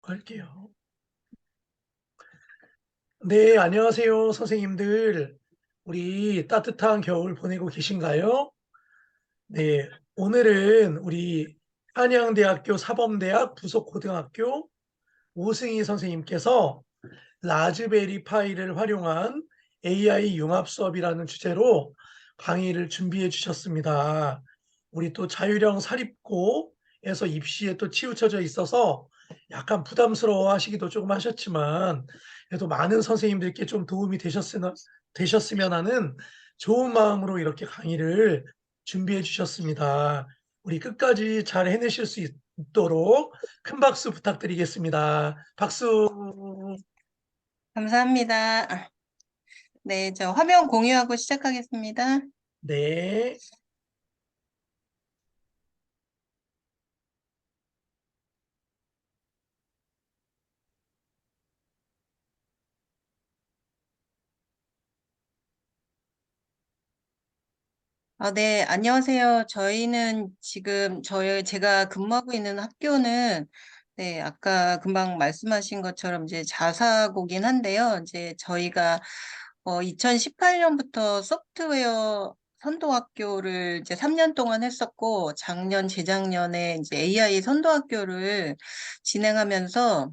할게요. 네, 안녕하세요, 선생님들. 우리 따뜻한 겨울 보내고 계신가요? 네, 오늘은 우리 한양대학교 사범대학 부속고등학교 오승희 선생님께서 라즈베리 파이를 활용한 AI 융합 수업이라는 주제로 강의를 준비해 주셨습니다. 우리 또 자유형 사립고에서 입시에 또 치우쳐져 있어서 약간 부담스러워 하시기도 조금 하셨지만 그래도 많은 선생님들께 좀 도움이 되셨으면 하는 좋은 마음으로 이렇게 강의를 준비해 주셨습니다. 우리 끝까지 잘 해내실 수 있도록 큰 박수 부탁드리겠습니다. 박수. 감사합니다. 네, 저 화면 공유하고 시작하겠습니다. 네. 네, 안녕하세요. 저희는 지금 제가 근무하고 있는 학교는 네, 아까 금방 말씀하신 것처럼 이제 자사고긴 한데요. 이제 저희가 2018년부터 소프트웨어 선도학교를 이제 3년 동안 했었고, 작년, 재작년에 이제 AI 선도학교를 진행하면서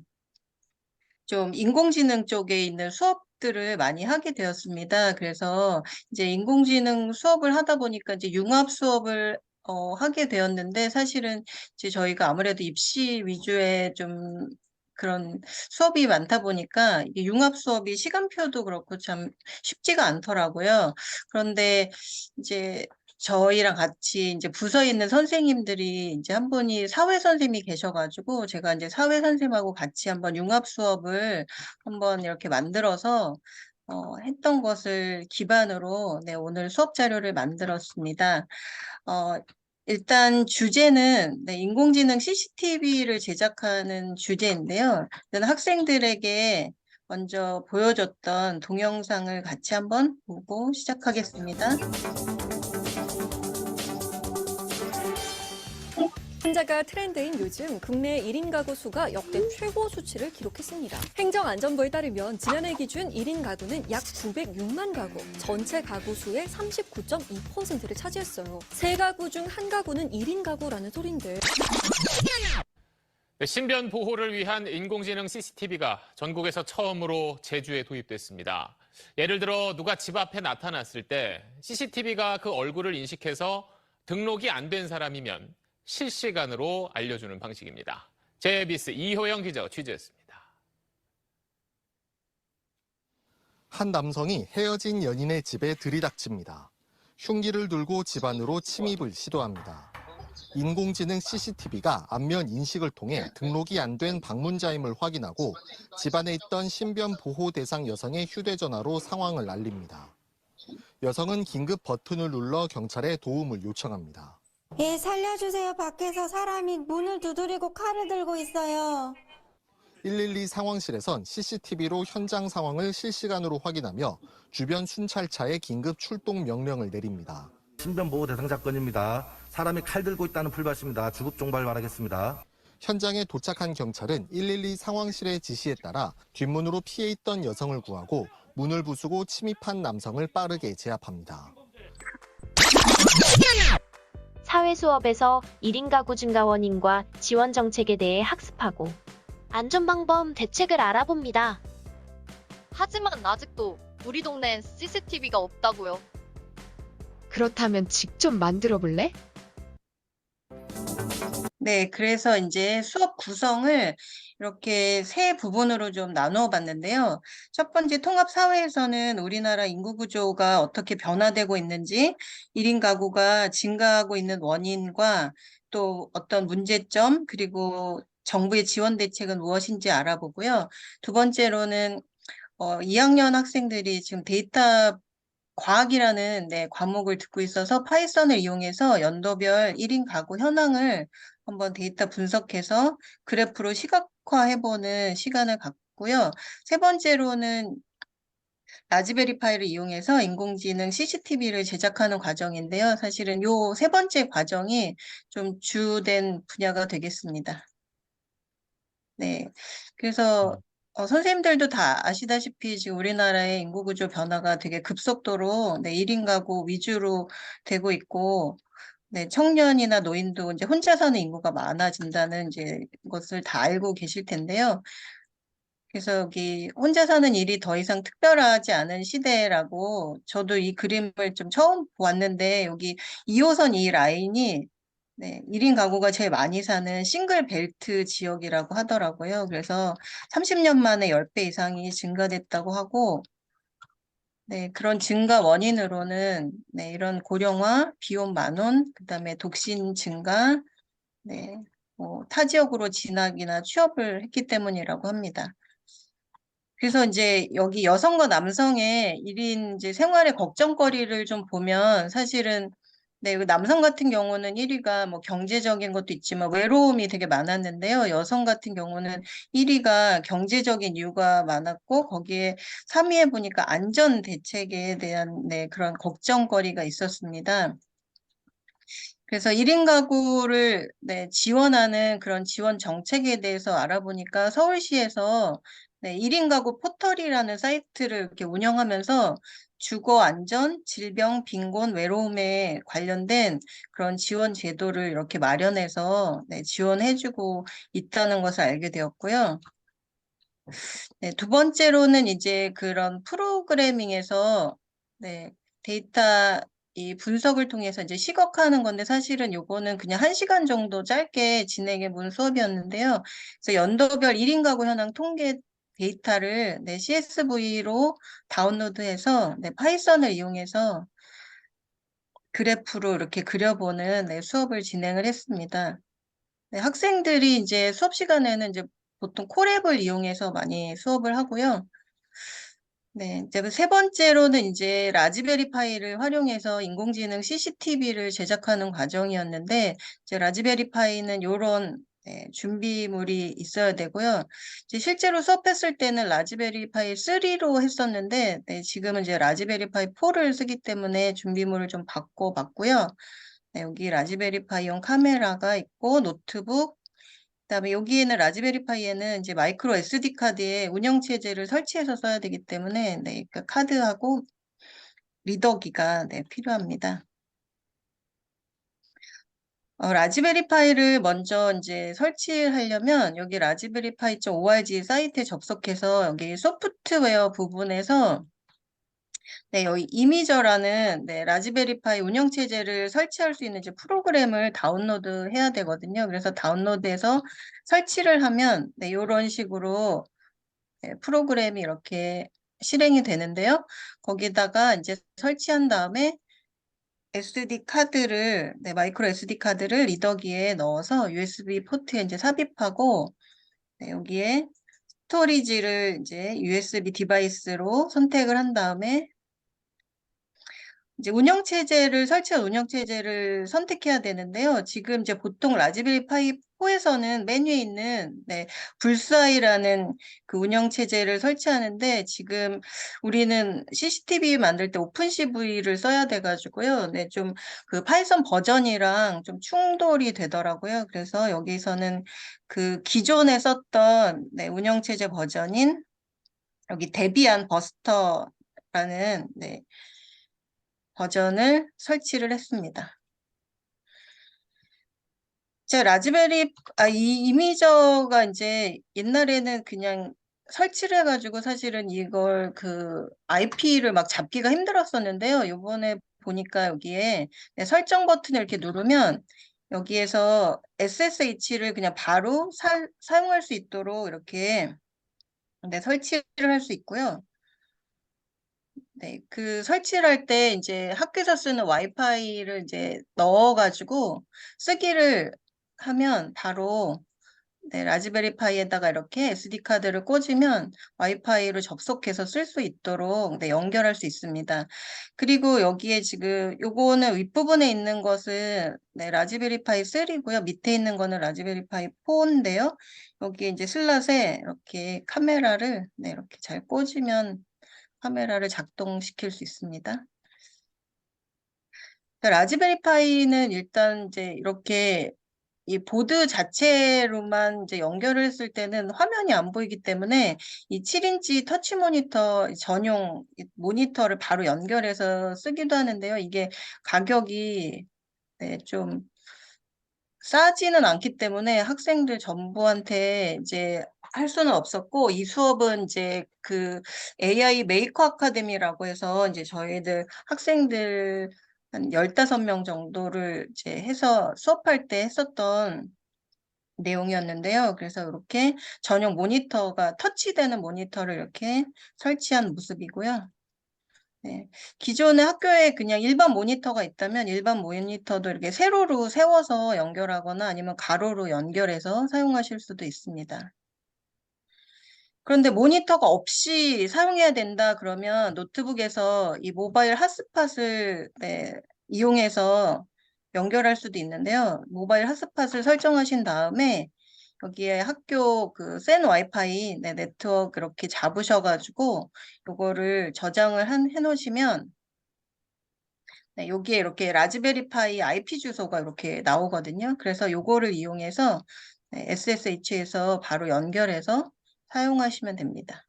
좀 인공지능 쪽에 있는 수업들을 많이 하게 되었습니다. 그래서 이제 인공지능 수업을 하다 보니까 이제 융합 수업을 하게 되었는데 사실은 이제 저희가 아무래도 입시 위주의 좀 그런 수업이 많다 보니까 이게 융합 수업이 시간표도 그렇고 참 쉽지가 않더라고요. 그런데 이제 저희랑 같이 이제 부서에 있는 선생님들이 이제 한 분이 사회 선생님이 계셔가지고 제가 이제 사회 선생님하고 같이 한번 융합 수업을 한번 이렇게 만들어서 했던 것을 기반으로 네, 오늘 수업 자료를 만들었습니다. 어, 일단 주제는 네, 인공지능 CCTV를 제작하는 주제인데요. 저는 학생들에게 먼저 보여줬던 동영상을 같이 한번 보고 시작하겠습니다. 혼자가 트렌드인 요즘 국내 1인 가구 수가 역대 최고 수치를 기록했습니다. 행정안전부에 따르면 지난해 기준 1인 가구는 약 906만 가구, 전체 가구 수의 39.2%를 차지했어요. 세 가구 중 한 가구는 1인 가구라는 소린데. 신변 보호를 위한 인공지능 CCTV가 전국에서 처음으로 제주에 도입됐습니다. 예를 들어 누가 집 앞에 나타났을 때 CCTV가 그 얼굴을 인식해서 등록이 안 된 사람이면 실시간으로 알려주는 방식입니다. JBS 이효영 기자가 취재했습니다. 한 남성이 헤어진 연인의 집에 들이닥칩니다. 흉기를 들고 집 안으로 침입을 시도합니다. 인공지능 CCTV가 안면 인식을 통해 등록이 안 된 방문자임을 확인하고 집안에 있던 신변 보호 대상 여성의 휴대전화로 상황을 알립니다. 여성은 긴급 버튼을 눌러 경찰에 도움을 요청합니다. 예, 살려주세요. 밖에서 사람이 문을 두드리고 칼을 들고 있어요. 112 상황실에선 CCTV로 현장 상황을 실시간으로 확인하며 주변 순찰차에 긴급 출동 명령을 내립니다. 신변보호 대상자 건입니다. 사람이 칼 들고 있다는 풀밭입니다. 주급 종발 바라겠습니다. 현장에 도착한 경찰은 112 상황실의 지시에 따라 뒷문으로 피해 있던 여성을 구하고 문을 부수고 침입한 남성을 빠르게 제압합니다. 사회 수업에서 1인 가구 증가 원인과 지원 정책에 대해 학습하고 안전방법 대책을 알아봅니다. 하지만 아직도 우리 동네엔 CCTV가 없다고요. 그렇다면 직접 만들어 볼래? 네, 그래서 이제 수업 구성을 이렇게 세 부분으로 좀 나누어 봤는데요. 첫 번째 통합사회에서는 우리나라 인구 구조가 어떻게 변화되고 있는지, 1인 가구가 증가하고 있는 원인과 또 어떤 문제점, 그리고 정부의 지원 대책은 무엇인지 알아보고요. 두 번째로는 2학년 학생들이 지금 데이터 과학이라는 네, 과목을 듣고 있어서 파이썬을 이용해서 연도별 1인 가구 현황을 한번 데이터 분석해서 그래프로 시각화해보는 시간을 갖고요. 세 번째로는 라즈베리 파이를 이용해서 인공지능 CCTV를 제작하는 과정인데요. 사실은 요 세 번째 과정이 좀 주된 분야가 되겠습니다. 네. 그래서 선생님들도 다 아시다시피 지금 우리나라의 인구 구조 변화가 되게 급속도로 1인 가구 위주로 되고 있고, 청년이나 노인도 이제 혼자 사는 인구가 많아진다는 이제 것을 다 알고 계실 텐데요. 그래서 여기 혼자 사는 일이 더 이상 특별하지 않은 시대라고 저도 이 그림을 좀 처음 보았는데, 여기 2호선 이 라인이 1인 가구가 제일 많이 사는 싱글 벨트 지역이라고 하더라고요. 그래서 30년 만에 10배 이상이 증가됐다고 하고, 그런 증가 원인으로는 이런 고령화, 비혼 만원, 그다음에 독신 증가, 타 지역으로 진학이나 취업을 했기 때문이라고 합니다. 그래서 이제 여기 여성과 남성의 1인 이제 생활의 걱정거리를 좀 보면 사실은 남성 같은 경우는 1위가 뭐 경제적인 것도 있지만 외로움이 되게 많았는데요. 여성 같은 경우는 1위가 경제적인 이유가 많았고 거기에 3위에 보니까 안전 대책에 대한 그런 걱정거리가 있었습니다. 그래서 1인 가구를 지원하는 그런 지원 정책에 대해서 알아보니까 서울시에서 1인 가구 포털이라는 사이트를 이렇게 운영하면서 주거 안전, 질병, 빈곤, 외로움에 관련된 그런 지원 제도를 이렇게 마련해서 지원해주고 있다는 것을 알게 되었고요. 두 번째로는 이제 그런 프로그래밍에서 데이터 이 분석을 통해서 이제 시각화하는 건데 사실은 요거는 그냥 1시간 정도 짧게 진행해 본 수업이었는데요. 그래서 연도별 1인 가구 현황 통계 데이터를 CSV로 다운로드해서 파이썬을 이용해서 그래프로 이렇게 그려보는 수업을 진행을 했습니다. 학생들이 이제 수업 시간에는 이제 보통 콜앱을 이용해서 많이 수업을 하고요. 이제 세 번째로는 이제 라즈베리 파이를 활용해서 인공지능 CCTV를 제작하는 과정이었는데, 이제 라즈베리 파이는 이런 준비물이 있어야 되고요. 이제 실제로 수업했을 때는 라즈베리 파이 3로 했었는데, 지금은 이제 라즈베리 파이 4를 쓰기 때문에 준비물을 좀 바꿔봤고요. 여기 라즈베리 파이용 카메라가 있고, 노트북, 그다음에 여기에는 라즈베리 파이에는 이제 마이크로 SD 카드에 운영 체제를 설치해서 써야 되기 때문에 그 카드하고 리더기가 필요합니다. 라즈베리 파이를 먼저 이제 설치하려면 여기 raspberry.pi.org 사이트에 접속해서 여기 소프트웨어 부분에서 여기 이미저라는 라즈베리 파이 운영 체제를 설치할 수 있는 이제 프로그램을 다운로드 해야 되거든요. 그래서 다운로드해서 설치를 하면 이런 식으로 프로그램이 이렇게 실행이 되는데요. 거기다가 이제 설치한 다음에 SD 카드를 마이크로 SD 카드를 리더기에 넣어서 USB 포트에 이제 삽입하고 여기에 스토리지를 이제 USB 디바이스로 선택을 한 다음에 이제 설치한 운영체제를 선택해야 되는데요. 지금 이제 보통 라즈베리 파이 4에서는 메뉴에 있는 불사이라는 그 운영체제를 설치하는데 지금 우리는 CCTV 만들 때 오픈CV를 써야 돼가지고요. 좀 그 파이썬 버전이랑 좀 충돌이 되더라고요. 그래서 여기서는 그 기존에 썼던 운영체제 버전인 여기 데비안 버스터라는 버전을 설치를 했습니다. 이 이미저가 이제 옛날에는 그냥 설치를 해가지고 사실은 이걸 그 IP를 막 잡기가 힘들었었는데요. 요번에 보니까 여기에 설정 버튼을 이렇게 누르면 여기에서 SSH를 그냥 바로 사용할 수 있도록 이렇게 설치를 할 수 있고요. 그 설치를 할 때 이제 학교에서 쓰는 와이파이를 이제 넣어가지고 쓰기를 하면 바로 라즈베리 파이에다가 이렇게 SD 카드를 꽂으면 와이파이로 접속해서 쓸 수 있도록 연결할 수 있습니다. 그리고 여기에 지금 요거는 윗부분에 있는 것은 라즈베리 파이 3고요. 밑에 있는 거는 라즈베리 파이 4인데요. 여기에 이제 슬롯에 이렇게 카메라를 이렇게 잘 꽂으면 카메라를 작동시킬 수 있습니다. 라즈베리 파이는 일단 이제 이렇게 이 보드 자체로만 이제 연결을 했을 때는 화면이 안 보이기 때문에 이 7인치 터치 모니터 전용 이 모니터를 바로 연결해서 쓰기도 하는데요. 이게 가격이 네, 좀 싸지는 않기 때문에 학생들 전부한테 이제 할 수는 없었고, 이 수업은 이제 그 AI 메이커 아카데미라고 해서 이제 저희들 학생들 한 15명 정도를 이제 해서 수업할 때 했었던 내용이었는데요. 그래서 이렇게 전용 모니터가 터치되는 모니터를 이렇게 설치한 모습이고요. 네. 기존의 학교에 그냥 일반 모니터가 있다면 일반 모니터도 이렇게 세로로 세워서 연결하거나 아니면 가로로 연결해서 사용하실 수도 있습니다. 그런데 모니터가 없이 사용해야 된다 그러면 노트북에서 이 모바일 핫스팟을 네, 이용해서 연결할 수도 있는데요. 모바일 핫스팟을 설정하신 다음에 여기에 학교 그 센 와이파이 네, 네트워크 이렇게 잡으셔가지고 요거를 저장을 해놓으시면 네, 여기에 이렇게 라즈베리파이 IP 주소가 이렇게 나오거든요. 그래서 요거를 이용해서 네, SSH에서 바로 연결해서 사용하시면 됩니다.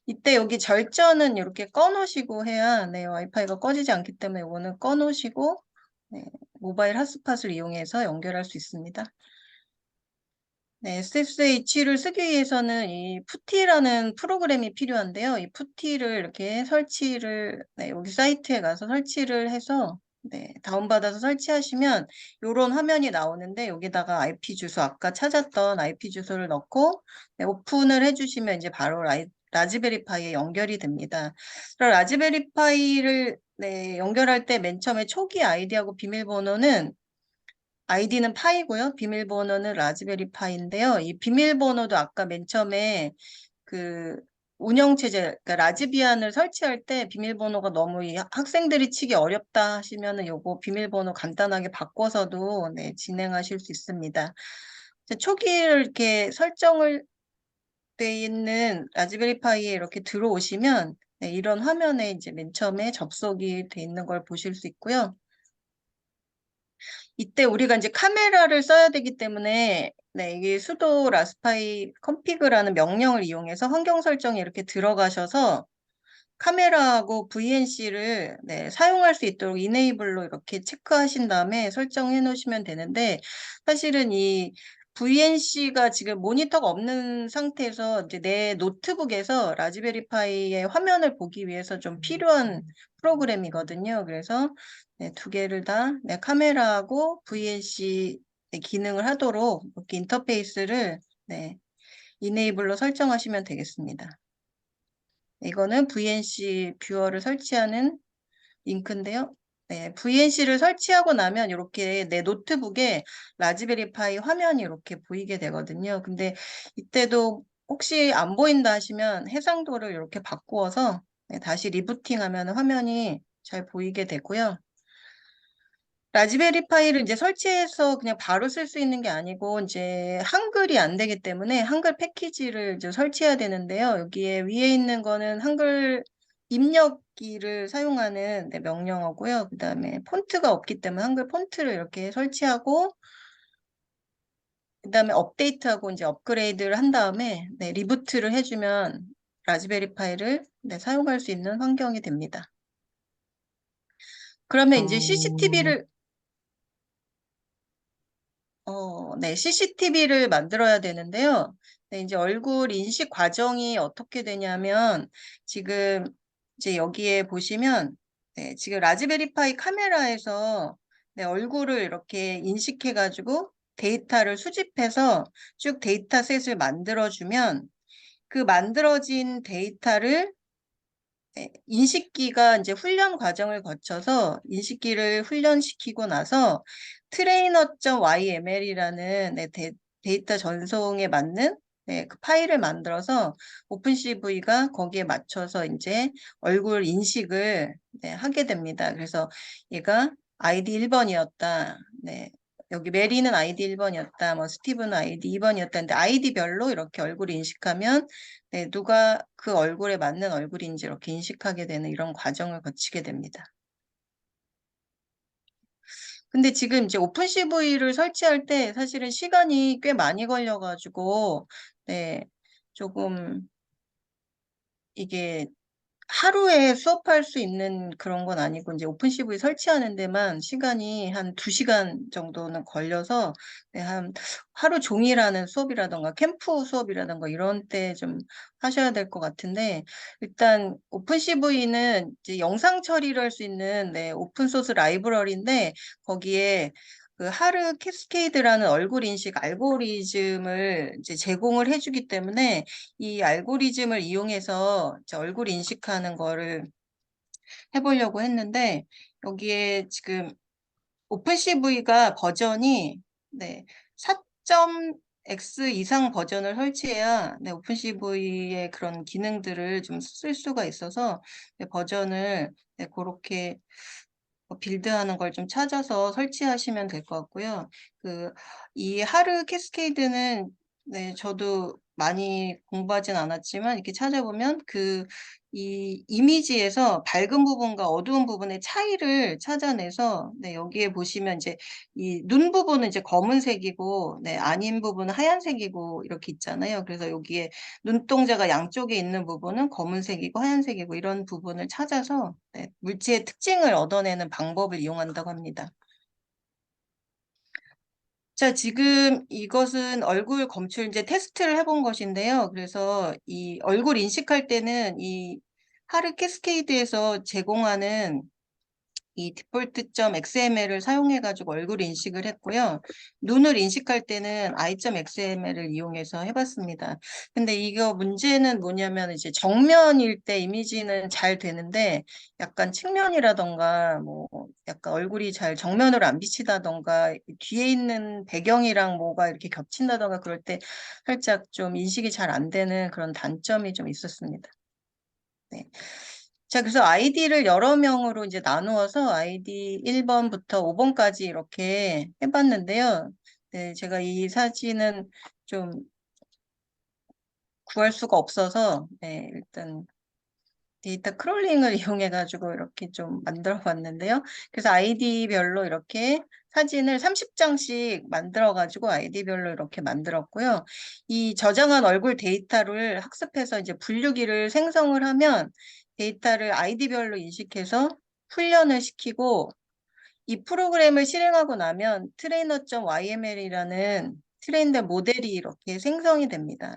이때 여기 절전은 이렇게 꺼놓으시고 해야 네, 와이파이가 꺼지지 않기 때문에 이거는 꺼놓으시고 네, 모바일 핫스팟을 이용해서 연결할 수 있습니다. 네, SSH를 쓰기 위해서는 이 푸티라는 프로그램이 필요한데요. 이 푸티를 이렇게 설치를 네, 여기 사이트에 가서 설치를 해서 네, 다운받아서 설치하시면 이런 화면이 나오는데 여기다가 IP 주소 아까 찾았던 IP 주소를 넣고 네, 오픈을 해주시면 이제 바로 라즈베리파이에 연결이 됩니다. 그럼 라즈베리파이를 네, 연결할 때 맨 처음에 초기 아이디하고 비밀번호는 아이디는 파이고요. 비밀번호는 라즈베리 파이인데요. 이 비밀번호도 아까 맨 처음에 그 운영체제, 그러니까 라즈비안을 설치할 때 비밀번호가 너무 이 학생들이 치기 어렵다 하시면은 요거 비밀번호 간단하게 바꿔서도 네, 진행하실 수 있습니다. 초기를 이렇게 설정을 돼 있는 라즈베리 파이에 이렇게 들어오시면 네, 이런 화면에 이제 맨 처음에 접속이 돼 있는 걸 보실 수 있고요. 이때 우리가 이제 카메라를 써야 되기 때문에 네, 이게 sudo raspi config라는 명령을 이용해서 환경 설정에 이렇게 들어가셔서 카메라하고 VNC를 네, 사용할 수 있도록 enable로 이렇게 체크하신 다음에 설정해 놓으시면 되는데 사실은 이 VNC가 지금 모니터가 없는 상태에서 이제 내 노트북에서 라즈베리파이의 화면을 보기 위해서 좀 필요한 프로그램이거든요. 그래서 네, 두 개를 다 네, 카메라하고 VNC 기능을 하도록 이렇게 인터페이스를 네, enable로 설정하시면 되겠습니다. 이거는 VNC 뷰어를 설치하는 링크인데요. 네, VNC를 설치하고 나면 이렇게 내 노트북에 라즈베리파이 화면이 이렇게 보이게 되거든요. 근데 이때도 혹시 안 보인다 하시면 해상도를 이렇게 바꾸어서 네, 다시 리부팅하면 화면이 잘 보이게 되고요. 라즈베리 파이를 이제 설치해서 그냥 바로 쓸 수 있는 게 아니고 이제 한글이 안 되기 때문에 한글 패키지를 이제 설치해야 되는데요. 여기에 위에 있는 거는 한글 입력기를 사용하는 네, 명령어고요. 그다음에 폰트가 없기 때문에 한글 폰트를 이렇게 설치하고 그다음에 업데이트하고 이제 업그레이드를 한 다음에 네, 리부트를 해주면 라즈베리 파이를 네, 사용할 수 있는 환경이 됩니다. 그러면 이제 CCTV를 네, CCTV를 만들어야 되는데요. 네, 이제 얼굴 인식 과정이 어떻게 되냐면, 지금 이제 여기에 보시면, 네, 지금 라즈베리파이 카메라에서 네, 얼굴을 이렇게 인식해가지고 데이터를 수집해서 쭉 데이터셋을 만들어주면, 그 만들어진 데이터를 네, 인식기가 이제 훈련 과정을 거쳐서 인식기를 훈련시키고 나서 trainer.yml이라는 네, 데이터 전송에 맞는 네, 그 파일을 만들어서 오픈CV가 거기에 맞춰서 이제 얼굴 인식을 네, 하게 됩니다. 그래서 얘가 아이디 1번이었다. 네, 여기 메리는 아이디 1번이었다. 뭐 스티브는 아이디 2번이었다. 근데 아이디별로 이렇게 얼굴 인식하면 네, 누가 그 얼굴에 맞는 얼굴인지 이렇게 인식하게 되는 이런 과정을 거치게 됩니다. 근데 지금 이제 오픈CV를 설치할 때 사실은 시간이 꽤 많이 걸려가지고, 네, 조금 이게 하루에 수업할 수 있는 그런 건 아니고, 이제 오픈CV 설치하는 데만 시간이 한 2시간 정도는 걸려서, 네, 한 하루 종일 하는 수업이라던가, 캠프 수업이라던가, 이런 때 좀 하셔야 될 것 같은데, 일단 오픈CV는 이제 영상 처리를 할 수 있는, 네, 오픈소스 라이브러리인데, 거기에 그 하르 캐스케이드라는 얼굴 인식 알고리즘을 이제 제공을 해주기 때문에 이 알고리즘을 이용해서 이제 얼굴 인식하는 거를 해보려고 했는데, 여기에 지금 오픈CV가 버전이, 네, 4.x 이상 버전을 설치해야, 네, 오픈CV의 그런 기능들을 좀 쓸 수가 있어서, 네, 버전을, 네, 그렇게 빌드하는 걸 좀 찾아서 설치하시면 될 것 같고요. 이 하르 캐스케이드는, 네, 저도 많이 공부하진 않았지만, 이렇게 찾아보면 이 이미지에서 밝은 부분과 어두운 부분의 차이를 찾아내서, 네, 여기에 보시면 이제 이 눈 부분은 이제 검은색이고, 네, 아닌 부분은 하얀색이고, 이렇게 있잖아요. 그래서 여기에 눈동자가 양쪽에 있는 부분은 검은색이고 하얀색이고 이런 부분을 찾아서, 네, 물체의 특징을 얻어내는 방법을 이용한다고 합니다. 자, 지금 이것은 얼굴 검출 이제 테스트를 해본 것인데요. 그래서 이 얼굴 인식할 때는 이 하르 캐스케이드에서 제공하는 이 디폴트.xml을 사용해가지고 얼굴 인식을 했고요. 눈을 인식할 때는 i.xml을 이용해서 해봤습니다. 근데 이거 문제는 뭐냐면 이제 정면일 때 이미지는 잘 되는데 약간 측면이라던가 뭐 약간 얼굴이 잘 정면으로 안 비치다던가 뒤에 있는 배경이랑 뭐가 이렇게 겹친다던가 그럴 때 살짝 좀 인식이 잘 안 되는 그런 단점이 좀 있었습니다. 네. 자, 그래서 아이디를 여러 명으로 이제 나누어서 아이디 1번부터 5번까지 이렇게 해봤는데요. 네, 제가 이 사진은 좀 구할 수가 없어서, 네, 일단 데이터 크롤링을 이용해가지고 이렇게 좀 만들어 봤는데요. 그래서 아이디별로 이렇게 사진을 30장씩 만들어가지고 아이디별로 이렇게 만들었고요. 이 저장한 얼굴 데이터를 학습해서 이제 분류기를 생성을 하면 데이터를 아이디별로 인식해서 훈련을 시키고 이 프로그램을 실행하고 나면 trainer.yml이라는 트레인된 모델이 이렇게 생성이 됩니다.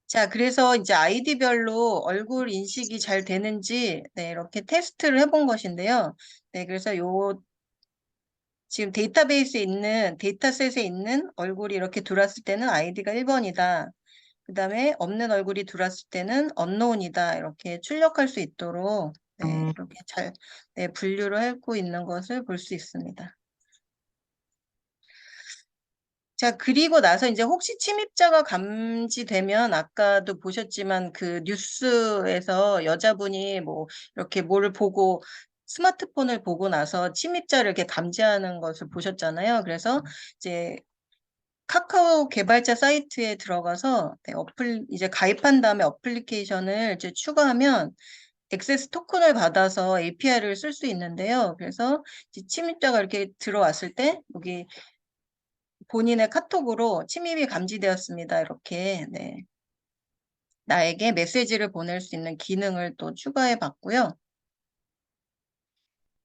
자, 그래서 이제 아이디별로 얼굴 인식이 잘 되는지, 네, 이렇게 테스트를 해본 것인데요. 네, 그래서 지금 데이터베이스에 있는, 데이터셋에 있는 얼굴이 이렇게 들어왔을 때는 아이디가 1번이다. 그 다음에 없는 얼굴이 들어왔을 때는 unknown이다. 이렇게 출력할 수 있도록, 네, 이렇게 잘, 네, 분류를 하고 있는 것을 볼 수 있습니다. 자, 그리고 나서 이제 혹시 침입자가 감지되면 아까도 보셨지만 그 뉴스에서 여자분이 뭐 이렇게 뭘 보고 스마트폰을 보고 나서 침입자를 이렇게 감지하는 것을 보셨잖아요. 그래서 이제 카카오 개발자 사이트에 들어가서 네, 이제 가입한 다음에 어플리케이션을 이제 추가하면 액세스 토큰을 받아서 API를 쓸 수 있는데요. 그래서 이제 침입자가 이렇게 들어왔을 때 여기 본인의 카톡으로 침입이 감지되었습니다. 이렇게, 네. 나에게 메시지를 보낼 수 있는 기능을 또 추가해 봤고요.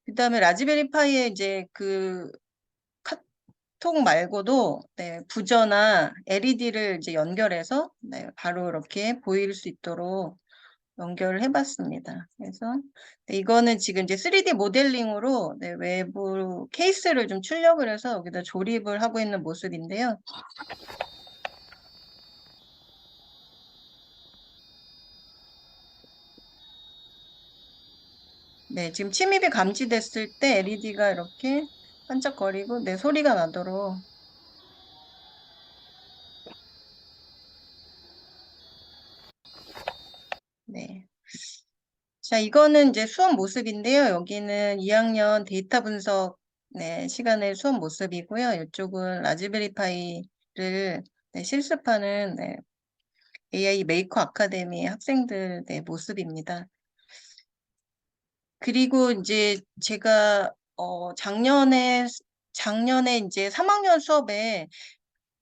그 다음에 라즈베리 파이에 이제 그 카톡 말고도, 네, 부저나 LED를 이제 연결해서, 네, 바로 이렇게 보일 수 있도록 연결을 해봤습니다. 그래서 네, 이거는 지금 이제 3D 모델링으로 네, 외부 케이스를 좀 출력을 해서 여기다 조립을 하고 있는 모습인데요. 네, 지금 침입이 감지됐을 때 LED가 이렇게 반짝거리고 네, 소리가 나도록. 네. 자, 이거는 이제 수업 모습인데요. 여기는 2학년 데이터 분석 네, 시간의 수업 모습이고요. 이쪽은 라즈베리 파이를 네, 실습하는 네, AI 메이커 아카데미 학생들 네, 모습입니다. 그리고 이제 제가 작년에 이제 3학년 수업에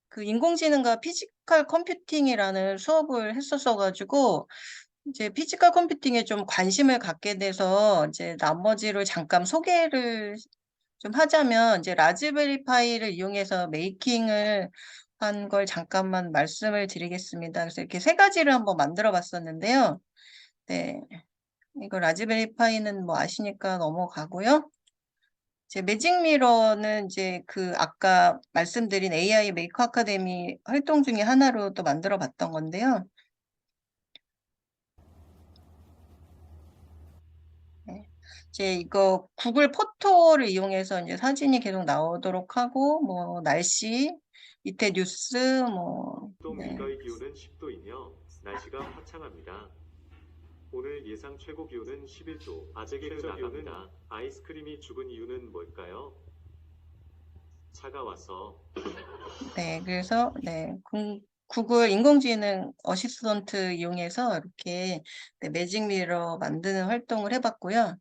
그 인공지능과 피지컬 컴퓨팅이라는 수업을 했었어가지고 이제 피지컬 컴퓨팅에 좀 관심을 갖게 돼서 이제 나머지를 잠깐 소개를 좀 하자면 이제 라즈베리 파이를 이용해서 메이킹을 한 걸 잠깐만 말씀을 드리겠습니다. 그래서 이렇게 세 가지를 한번 만들어 봤었는데요. 네. 이거 라즈베리 파이는 뭐 아시니까 넘어가고요. 이제 매직 미러는 이제 그 아까 말씀드린 AI 메이커 아카데미 활동 중에 하나로 또 만들어 봤던 건데요. 네. 이제 이거 구글 포토를 이용해서 이제 사진이 계속 나오도록 하고 뭐 날씨, 밑에 뉴스 뭐 네. 민가의 기온은 10도이며 날씨가 화창합니다. 오늘 예상 최고 기온은 11도. 아재 개그 나갑니다. 아이스크림이 죽은 이유는 뭘까요? 차가워서. 네, 그래서 네, 구글 인공지능 어시스턴트 이용해서 이렇게 네, 매직 미러 만드는 활동을 해봤고요.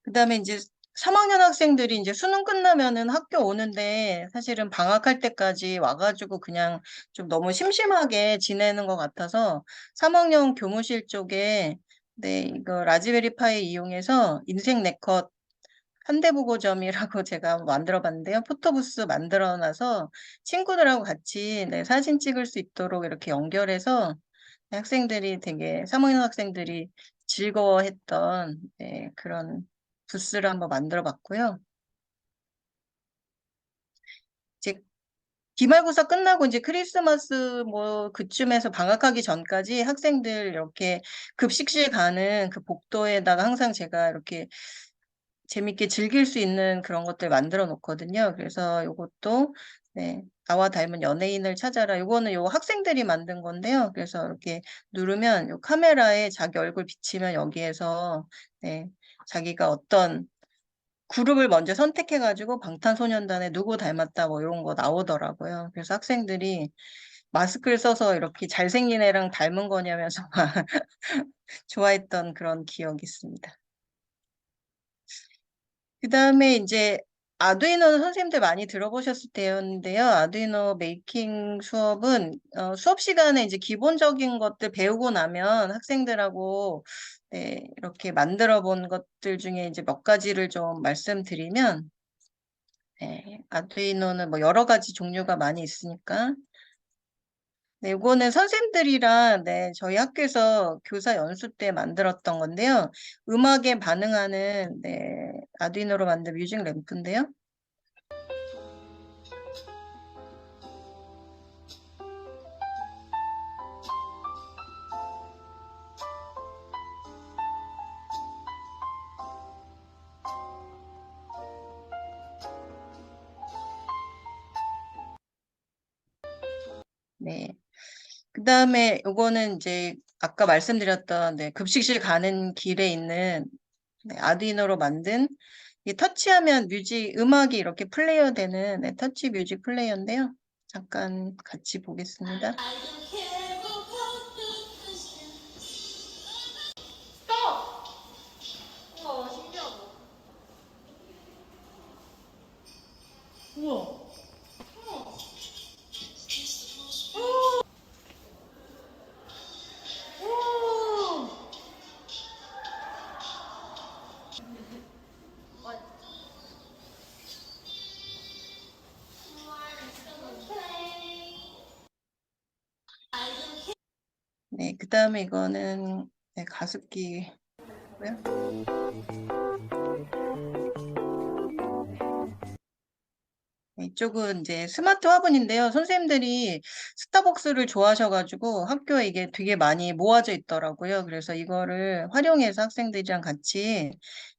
그다음에 이제 3학년 학생들이 이제 수능 끝나면은 학교 오는데 사실은 방학할 때까지 와가지고 그냥 좀 너무 심심하게 지내는 것 같아서 3학년 교무실 쪽에 네, 이거 라즈베리 파이 이용해서 인생 네컷 현대보고점이라고 제가 만들어 봤는데요. 포토부스 만들어 놔서 친구들하고 같이 네, 사진 찍을 수 있도록 이렇게 연결해서 학생들이 되게 3학년 학생들이 즐거워했던 네, 그런 부스를 한번 만들어 봤고요. 이제 기말고사 끝나고 이제 크리스마스 뭐 그쯤에서 방학하기 전까지 학생들 이렇게 급식실 가는 그 복도에다가 항상 제가 이렇게 재밌게 즐길 수 있는 그런 것들 만들어 놓거든요. 그래서 요것도 네, 나와 닮은 연예인을 찾아라. 요거는 요 학생들이 만든 건데요. 그래서 이렇게 누르면 요 카메라에 자기 얼굴 비치면 여기에서 네, 자기가 어떤 그룹을 먼저 선택해가지고 방탄소년단에 누구 닮았다 뭐 이런 거 나오더라고요. 그래서 학생들이 마스크를 써서 이렇게 잘생긴 애랑 닮은 거냐면서 막 좋아했던 그런 기억이 있습니다. 그 다음에 이제 아두이노는 선생님들 많이 들어보셨을 때였는데요. 아두이노 메이킹 수업은 수업 시간에 이제 기본적인 것들 배우고 나면 학생들하고 네, 이렇게 만들어 본 것들 중에 이제 몇 가지를 좀 말씀드리면 네, 아두이노는 뭐 여러 가지 종류가 많이 있으니까 네, 이거는 선생님들이랑 네, 저희 학교에서 교사 연수 때 만들었던 건데요. 음악에 반응하는 네, 아두이노로 만든 뮤직 램프인데요. 네. 그 다음에 요거는 이제 아까 말씀드렸던 네, 급식실 가는 길에 있는 네, 아두이노로 만든 이 터치하면 음악이 이렇게 플레이어 되는 네, 터치 뮤직 플레이어인데요. 잠깐 같이 보겠습니다. 우와, 신기하다. 우와. 네, 그 다음에 이거는 네, 가습기. 이쪽은 이제 스마트 화분인데요. 선생님들이 스타벅스를 좋아하셔가지고 학교에 이게 되게 많이 모아져 있더라고요. 그래서 이거를 활용해서 학생들이랑 같이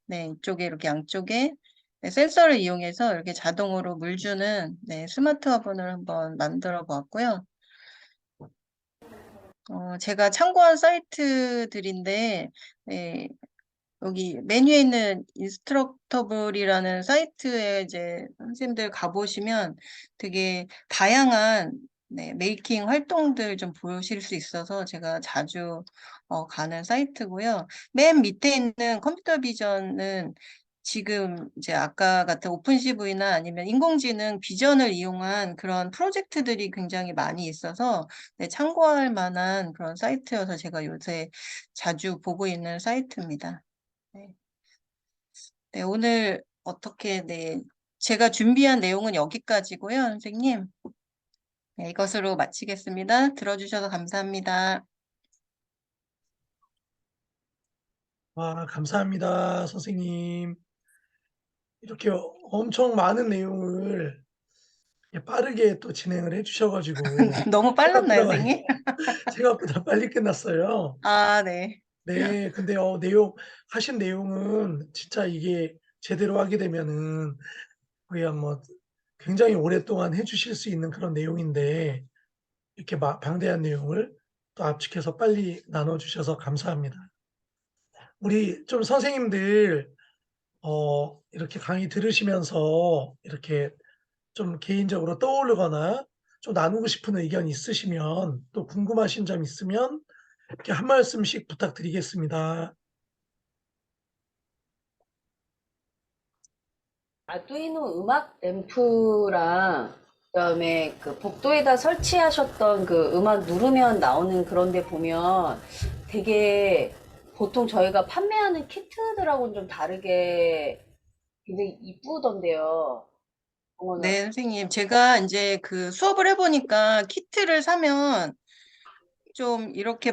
네, 이쪽에 이렇게 양쪽에 네, 센서를 이용해서 이렇게 자동으로 물 주는 네, 스마트 화분을 한번 만들어 보았고요. 제가 참고한 사이트들인데 네, 여기 메뉴에 있는 인스트럭터블이라는 사이트에 이제 선생님들 가보시면 되게 다양한 네, 메이킹 활동들 좀 보실 수 있어서 제가 자주 가는 사이트고요. 맨 밑에 있는 컴퓨터 비전은 지금 이제 아까 같은 오픈CV나 아니면 인공지능 비전을 이용한 그런 프로젝트들이 굉장히 많이 있어서 네, 참고할 만한 그런 사이트여서 제가 요새 자주 보고 있는 사이트입니다. 네, 네, 오늘 어떻게, 네, 제가 준비한 내용은 여기까지고요, 선생님. 네, 이것으로 마치겠습니다. 들어주셔서 감사합니다. 감사합니다, 선생님. 이렇게 엄청 많은 내용을 빠르게 또 진행을 해주셔가지고 너무 빨랐나요, 생각보다 선생님? 생각보다 빨리 끝났어요. 아, 네. 네, 근데 하신 내용은 진짜 이게 제대로 하게 되면은 거의 뭐 굉장히 오랫동안 해주실 수 있는 그런 내용인데 이렇게 방대한 내용을 또 압축해서 빨리 나눠주셔서 감사합니다. 우리 좀 선생님들 이렇게 강의 들으시면서 이렇게 좀 개인적으로 떠오르거나 좀 나누고 싶은 의견 있으시면 또 궁금하신 점 있으면 이렇게 한 말씀씩 부탁드리겠습니다. 아두이노 음악 램프랑 그다음에 그 복도에다 설치하셨던 그 음악 누르면 나오는 그런 데 보면 되게 보통 저희가 판매하는 키트들하고는 좀 다르게 굉장히 이쁘던데요. 어머나. 네, 선생님. 제가 이제 그 수업을 해보니까 키트를 사면 좀 이렇게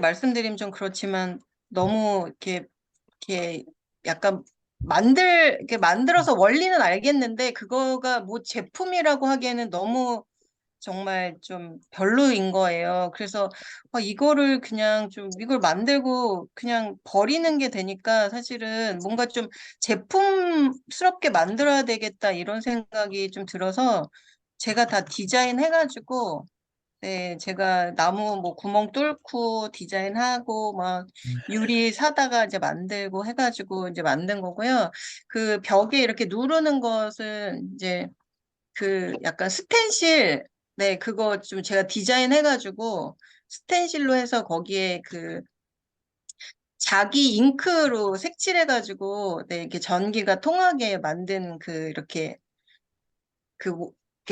좀 그렇지만 너무 이렇게 약간 이렇게 만들어서 원리는 알겠는데 그거가 뭐 제품이라고 하기에는 너무 정말 좀 별로인 거예요. 그래서 이거를 그냥 좀 이걸 만들고 그냥 버리는 게 되니까 사실은 뭔가 좀 제품스럽게 만들어야 되겠다 이런 생각이 좀 들어서 제가 다 디자인해가지고 네, 제가 나무 뭐 구멍 뚫고 디자인하고 막 유리 사다가 이제 만들고 해가지고 이제 만든 거고요. 그 벽에 이렇게 누르는 것은 이제 그 약간 스텐실, 네, 그거 좀 제가 디자인해가지고 스텐실로 해서 거기에 그 자기 잉크로 색칠해가지고 네, 이렇게 전기가 통하게 만든 그 이렇게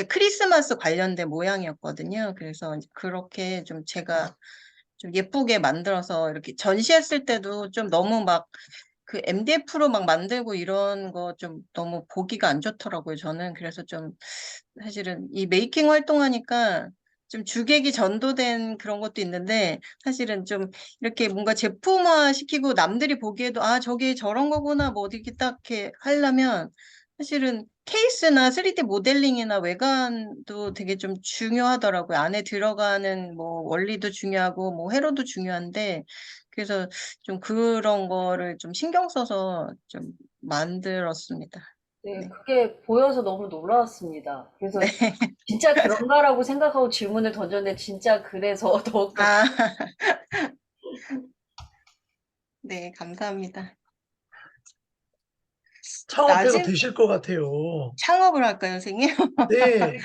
크리스마스 관련된 모양이었거든요. 그래서 이제 그렇게 좀 제가 좀 예쁘게 만들어서 이렇게 전시했을 때도 좀 너무 막 그 MDF로 막 만들고 이런 거 좀 너무 보기가 안 좋더라고요, 저는. 그래서 좀 사실은 이 메이킹 활동하니까 좀 주객이 전도된 그런 것도 있는데 사실은 좀 이렇게 뭔가 제품화 시키고 남들이 보기에도 아, 저게 저런 거구나 뭐 어디 이렇게 딱 이렇게 하려면 사실은 케이스나 3D 모델링이나 외관도 되게 좀 중요하더라고요. 안에 들어가는 뭐 원리도 중요하고 뭐 회로도 중요한데 그래서 좀 그런 거를 좀 신경 써서 좀 만들었습니다. 네, 네. 그게 보여서 너무 놀라웠습니다. 그래서 네. 진짜 그런가라고 생각하고 질문을 던졌는데 진짜 그래서 더욱더 아, 네, 감사합니다. 창업해도 라지 되실 것 같아요. 창업을 할까요, 선생님? 네,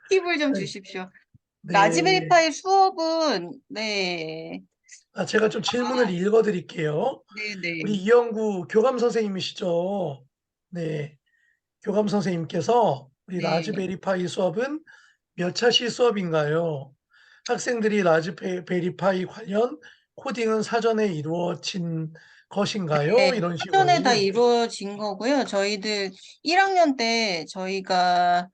팁을 좀 주십시오. 네. 라즈베리파이 수업은 네, 제가 좀 질문을 읽어드릴게요. 네, 우리 네, 이영구 교감 선생님이시죠? 네, 교감 선생님께서 우리 네. 라즈베리파이 수업은 몇 차시 수업인가요? 학생들이 라즈베리파이 관련 코딩은 사전에 이루어진 것인가요? 네, 이런 사전에 다 식으로. 이루어진 거고요. 저희들 1학년 때 저희가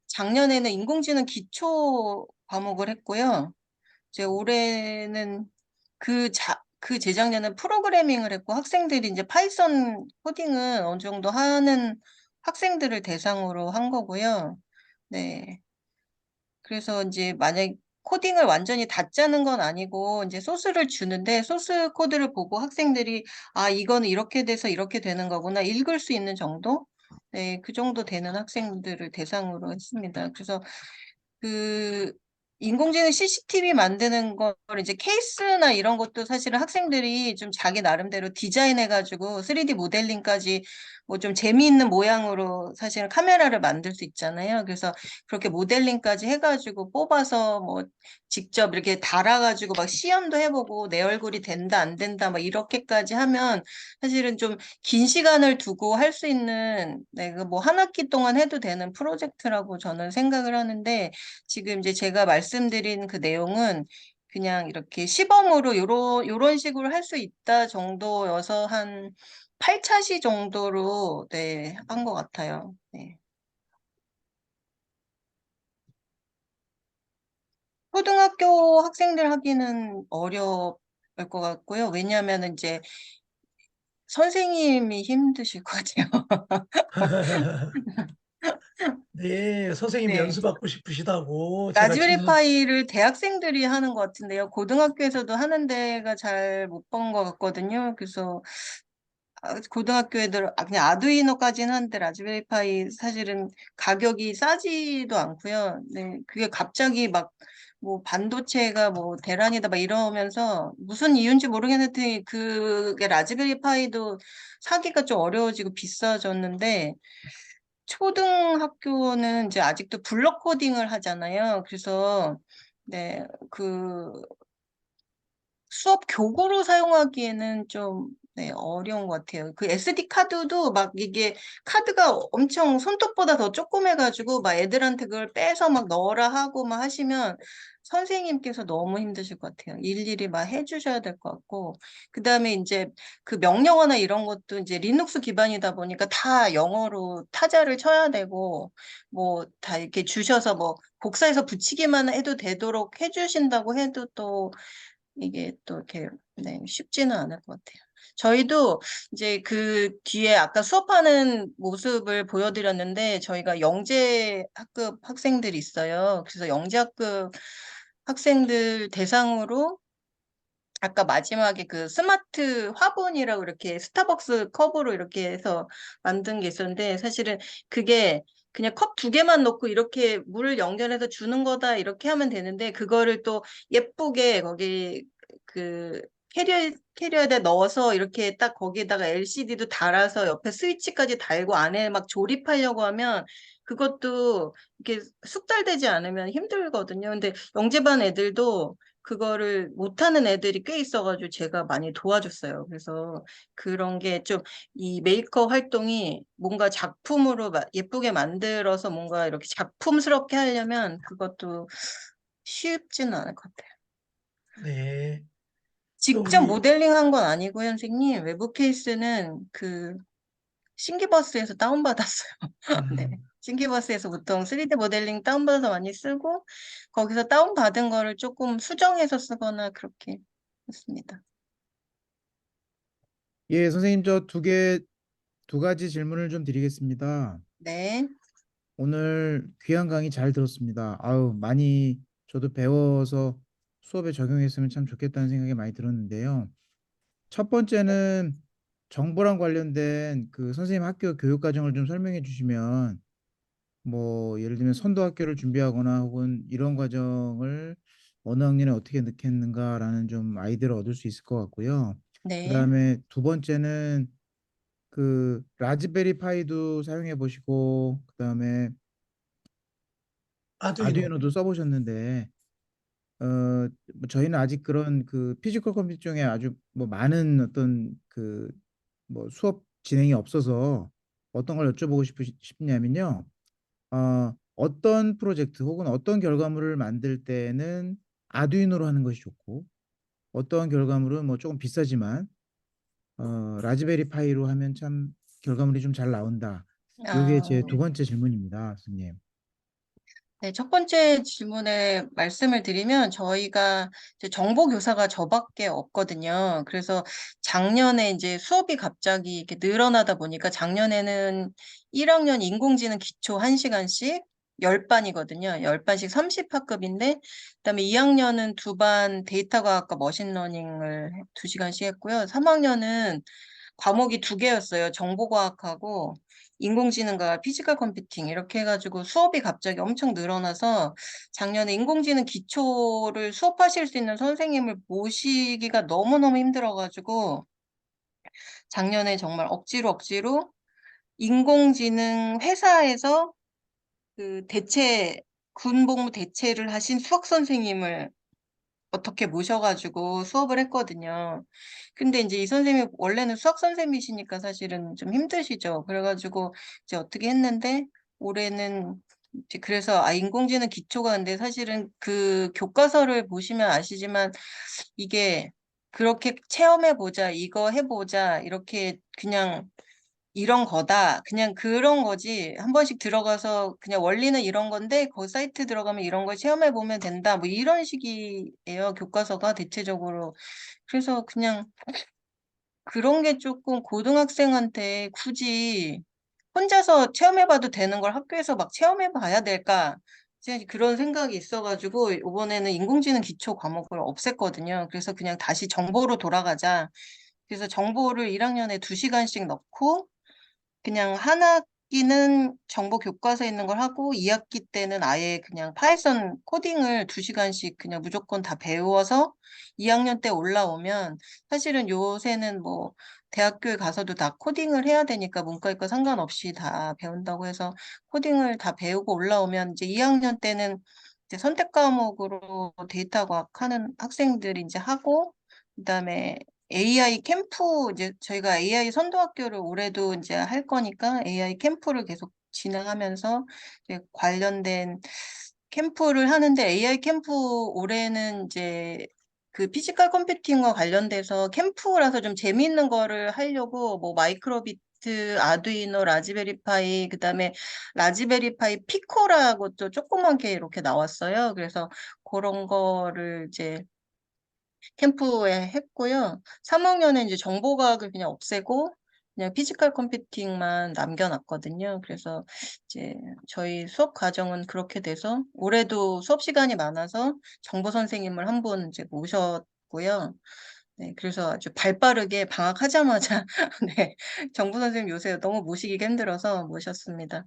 작년에는 인공지능 기초 과목을 했고요. 이제 올해는 그 재작년에 프로그래밍을 했고 학생들이 이제 파이썬 코딩은 어느 정도 하는 학생들을 대상으로 한 거고요. 네. 그래서 이제 만약 코딩을 완전히 다 짜는 건 아니고 이제 소스를 주는데 소스 코드를 보고 학생들이 아, 이거는 이렇게 돼서 이렇게 되는 거구나 읽을 수 있는 정도? 네, 그 정도 되는 학생들을 대상으로 했습니다. 그래서 그 인공지능 CCTV 만드는 걸 이제 케이스나 이런 것도 사실은 학생들이 좀 자기 나름대로 디자인해가지고 3D 모델링까지 뭐 좀 재미있는 모양으로 사실은 카메라를 만들 수 있잖아요. 그래서 그렇게 모델링까지 해가지고 뽑아서 뭐 직접 이렇게 달아가지고 막 시험도 해보고 내 얼굴이 된다 안 된다 막 이렇게까지 하면 사실은 좀 긴 시간을 두고 할 수 있는 네, 그 뭐 한 학기 동안 해도 되는 프로젝트라고 저는 생각을 하는데 지금 이제 제가 말씀드린 그 내용은 그냥 이렇게 시범으로 요런 식으로 할 수 있다 정도여서 한 8차시 정도로 네, 한 것 같아요. 네. 초등학교 학생들 하기는 어려울 것 같고요. 왜냐하면 이제 선생님이 힘드실 것 같아요. 네, 선생님 네. 연수받고 싶으시다고 제가 라즈베리 파이를 대학생들이 하는 것 같은데요. 고등학교에서도 하는 데가 잘 못 본 것 같거든요. 그래서 고등학교 애들 그냥 아두이노까지는 한데 라즈베리 파이 사실은 가격이 싸지도 않고요. 네, 그게 갑자기 막 뭐 반도체가 뭐 대란이다 막 이러면서 무슨 이유인지 모르겠는데 그게 라즈베리 파이도 사기가 좀 어려워지고 비싸졌는데 초등학교는 이제 아직도 블럭 코딩을 하잖아요. 그래서 네, 그 수업 교구로 사용하기에는 좀 네, 어려운 것 같아요. 그 SD 카드도 막 이게 카드가 엄청 손톱보다 더 조그매가지고 막 애들한테 그걸 빼서 막 넣어라 하고 막 하시면 선생님께서 너무 힘드실 것 같아요. 일일이 막 해주셔야 될 것 같고. 그 다음에 이제 그 명령어나 이런 것도 이제 리눅스 기반이다 보니까 다 영어로 타자를 쳐야 되고 뭐 다 이렇게 주셔서 뭐 복사해서 붙이기만 해도 되도록 해주신다고 해도 또 이게 또 이렇게 네, 쉽지는 않을 것 같아요. 저희도 이제 그 뒤에 아까 수업하는 모습을 보여드렸는데 저희가 영재 학급 학생들이 있어요. 그래서 영재 학급 학생들 대상으로 아까 마지막에 그 스마트 화분이라고 이렇게 스타벅스 컵으로 이렇게 해서 만든 게 있었는데 사실은 그게 그냥 컵 2개만 넣고 이렇게 물 연결해서 주는 거다 이렇게 하면 되는데 그거를 또 예쁘게 거기 그 캐리어에다 넣어서 이렇게 딱 거기에다가 LCD도 달아서 옆에 스위치까지 달고 안에 막 조립하려고 하면 그것도 이렇게 숙달되지 않으면 힘들거든요. 근데 영재반 애들도 그거를 못하는 애들이 꽤 있어가지고 제가 많이 도와줬어요. 그래서 그런 게 좀 이 메이커 활동이 뭔가 작품으로 예쁘게 만들어서 뭔가 이렇게 작품스럽게 하려면 그것도 쉽지는 않을 것 같아요. 네, 또 직접 우리 모델링한 건 아니고요, 선생님. 외부 케이스는 그 신기버스에서 다운받았어요. 네. 신기버스에서 보통 3D 모델링 다운받아서 많이 쓰고 거기서 다운받은 거를 조금 수정해서 쓰거나 그렇게 했습니다. 예, 선생님 저 두 가지 질문을 좀 드리겠습니다. 네. 오늘 귀한 강의 잘 들었습니다. 아우, 많이 저도 배워서 수업에 적용했으면 참 좋겠다는 생각이 많이 들었는데요. 첫 번째는 정보랑 관련된 그 선생님 학교 교육 과정을 좀 설명해 주시면 뭐 예를 들면 선도학교를 준비하거나 혹은 이런 과정을 어느 학년에 어떻게 넣겠는가라는 좀 아이디어를 얻을 수 있을 것 같고요. 네. 그다음에 두 번째는 그 라즈베리 파이도 사용해 보시고 그다음에 아두이노. 아두이노도 써보셨는데 뭐 저희는 아직 그런 그 피지컬 컴퓨터 중에 아주 뭐 많은 어떤 그 뭐 수업 진행이 없어서 어떤 걸 여쭤보고 싶냐면요. 어떤 프로젝트 혹은 어떤 결과물을 만들 때는 아두이노로 하는 것이 좋고 어떤 결과물은 뭐 조금 비싸지만 라즈베리 파이로 하면 참 결과물이 좀 잘 나온다. 이게 제 두 번째 질문입니다, 선생님. 네, 첫 번째 질문에 말씀을 드리면 저희가 이제 정보교사가 저밖에 없거든요. 그래서 작년에 이제 수업이 갑자기 이렇게 늘어나다 보니까 작년에는 1학년 인공지능 기초 1시간씩 10반이거든요. 10반씩 30학급인데 그다음에 2학년은 2반 데이터과학과 머신러닝을 2시간씩 했고요. 3학년은 과목이 2개였어요. 정보과학하고 인공지능과 피지컬 컴퓨팅 이렇게 해가지고 수업이 갑자기 엄청 늘어나서 작년에 인공지능 기초를 수업하실 수 있는 선생님을 모시기가 너무너무 힘들어가지고 작년에 정말 억지로 인공지능 회사에서 그 군복무 대체를 하신 수학 선생님을 어떻게 모셔가지고 수업을 했거든요. 근데 이제 이 선생님이 원래는 수학 선생님이시니까 사실은 좀 힘드시죠. 그래가지고 이제 어떻게 했는데 올해는 이제 그래서 인공지능 기초가 근데 사실은 그 교과서를 보시면 아시지만 이게 그렇게 체험해보자, 이거 해보자, 이렇게 그냥 이런 거다. 그냥 그런 거지. 한 번씩 들어가서 그냥 원리는 이런 건데 그 사이트 들어가면 이런 걸 체험해 보면 된다. 뭐 이런 식이에요. 교과서가 대체적으로. 그래서 그냥 그런 게 조금 고등학생한테 굳이 혼자서 체험해 봐도 되는 걸 학교에서 막 체험해 봐야 될까? 이제 그런 생각이 있어가지고 이번에는 인공지능 기초 과목을 없앴거든요. 그래서 그냥 다시 정보로 돌아가자. 그래서 정보를 1학년에 2시간씩 넣고 그냥 한 학기는 정보 교과서에 있는 걸 하고 2학기 때는 아예 그냥 파이썬 코딩을 2시간씩 그냥 무조건 다 배워서 2학년 때 올라오면 사실은 요새는 뭐 대학교에 가서도 다 코딩을 해야 되니까 문과이과 상관없이 다 배운다고 해서 코딩을 다 배우고 올라오면 이제 2학년 때는 이제 선택 과목으로 데이터 과학 하는 학생들이 이제 하고 그다음에 AI 캠프 이제 저희가 AI 선도학교를 올해도 이제 할 거니까 AI 캠프를 계속 진행하면서 이제 관련된 캠프를 하는데 AI 캠프 올해는 이제 그 피지컬 컴퓨팅과 관련돼서 캠프라서 좀 재미있는 거를 하려고 뭐 마이크로비트, 아두이노, 라즈베리파이, 그다음에 라즈베리파이 피코라고 또 조그맣게 이렇게 나왔어요. 그래서 그런 거를 이제 캠프에 했고요. 3학년에 이제 정보과학을 그냥 없애고 그냥 피지컬 컴퓨팅만 남겨놨거든요. 그래서 이제 저희 수업 과정은 그렇게 돼서 올해도 수업 시간이 많아서 정보 선생님을 한 분 이제 모셨고요. 네, 그래서 아주 발빠르게 방학하자마자 네, 정보 선생님 요새 너무 모시기가 힘들어서 모셨습니다.